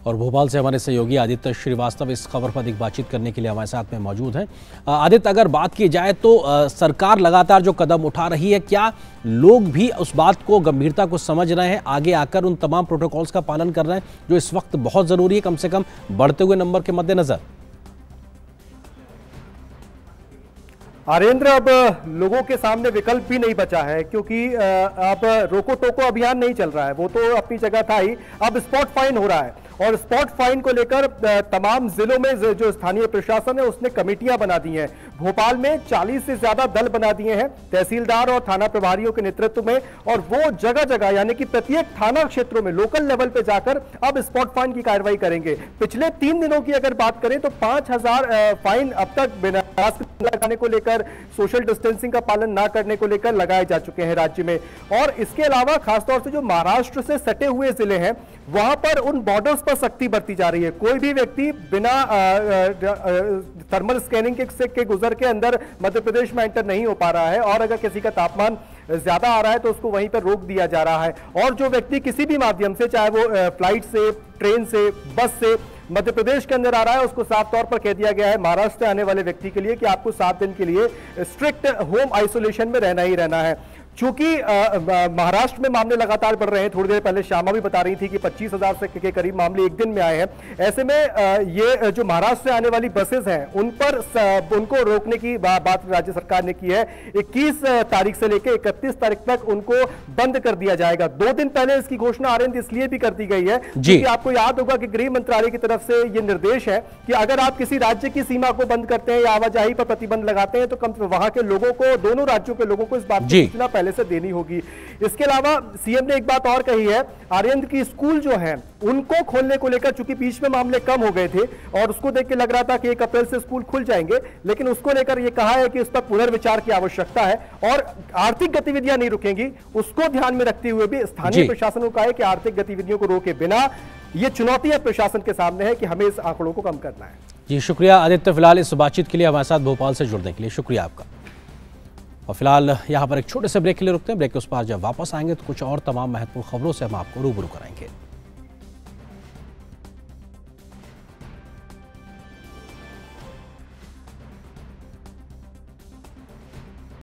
और भोपाल से हमारे सहयोगी आदित्य श्रीवास्तव इस खबर पर अधिक बातचीत करने के लिए हमारे साथ में मौजूद हैं। आदित्य, अगर बात की जाए तो सरकार लगातार जो कदम उठा रही है, क्या लोग भी उस बात को गंभीरता को समझ रहे हैं, आगे आकर उन तमाम प्रोटोकॉल्स का पालन कर रहे हैं जो इस वक्त बहुत जरूरी है, कम से कम बढ़ते हुए नंबर के मद्देनजर? आर्येंद्र, अब लोगों के सामने विकल्प भी नहीं बचा है, क्योंकि अब रोको टोको अभियान नहीं चल रहा है, वो तो अपनी जगह था ही। अब स्पॉट फाइन हो रहा है और स्पॉट फाइन को लेकर तमाम जिलों में जो स्थानीय प्रशासन है उसने कमेटियां बना दी हैं। भोपाल में 40 से ज्यादा दल बना दिए हैं तहसीलदार और थाना प्रभारियों के नेतृत्व में, और वो जगह जगह यानी कि प्रत्येक थाना क्षेत्रों में लोकल लेवल पे जाकर अब स्पॉट फाइन की कार्रवाई करेंगे। पिछले 3 दिनों की अगर बात करें तो 5000 फाइन अब तक बिना मास्क लगाने को लेकर, सोशल डिस्टेंसिंग का पालन ना करने को लेकर लगाए जा चुके हैं राज्य में। और इसके अलावा खासतौर से जो महाराष्ट्र से सटे हुए जिले हैं वहां पर उन बॉर्डर्स पर सख्ती बरती जा रही है। कोई भी व्यक्ति बिना थर्मल स्कैनिंग के गुजर के अंदर मध्य प्रदेश में एंटर नहीं हो पा रहा है, और अगर किसी का तापमान ज्यादा आ रहा है तो उसको वहीं पर रोक दिया जा रहा है। और जो व्यक्ति किसी भी माध्यम से, चाहे वो फ्लाइट से, ट्रेन से, बस से मध्य प्रदेश के अंदर आ रहा है, उसको साफ तौर पर कह दिया गया है महाराष्ट्र से आने वाले व्यक्ति के लिए कि आपको 7 दिन के लिए स्ट्रिक्ट होम आइसोलेशन में रहना ही रहना है। चूंकि महाराष्ट्र में मामले लगातार बढ़ रहे हैं, थोड़ी देर पहले श्यामा भी बता रही थी कि 25,000 के करीब मामले एक दिन में आए हैं। ऐसे में ये जो महाराष्ट्र से आने वाली बसेस हैं उन पर उनको रोकने की बात राज्य सरकार ने की है। 21 तारीख से लेकर 31 तारीख तक उनको बंद कर दिया जाएगा। 2 दिन पहले इसकी घोषणा आरएनडी इसलिए भी कर दी गई है क्योंकि आपको याद होगा कि गृह मंत्रालय की तरफ से ये निर्देश है कि अगर आप किसी राज्य की सीमा को बंद करते हैं या आवाजाही पर प्रतिबंध लगाते हैं तो कम से वहां के लोगों को, दोनों राज्यों के लोगों को इस बात की सूचना पहले से देनी होगी। इसके अलावा सीएम ने एक बात और कही है, आर्यन की स्कूल जो हैं उनको खोलने को लेकर, चूंकि बीच में मामले कम हो गए थे और उसको देख के लग रहा था कि 1 अप्रैल से स्कूल खुल जाएंगे, लेकिन उसको लेकर यह कहा है कि उस पर पुनर्विचार की आवश्यकता है और आर्थिक गतिविधियां नहीं रुकेंगी। उसको ध्यान में रखते हुए भी स्थानीय प्रशासन को कहा है कि आर्थिक गतिविधियों को रोके बिना, यह चुनौती प्रशासन के सामने है कि हमें इस आंकड़ों को कम करना है। जी शुक्रिया आदित्य, फिलहाल इस बातचीत के लिए हमारे साथ भोपाल से जुड़ने के लिए शुक्रिया आपका। और फिलहाल यहाँ पर एक छोटे से ब्रेक के लिए रुकते हैं। ब्रेक के उस पार जब वापस आएंगे तो कुछ और तमाम महत्वपूर्ण खबरों से हम आपको रूबरू कराएंगे।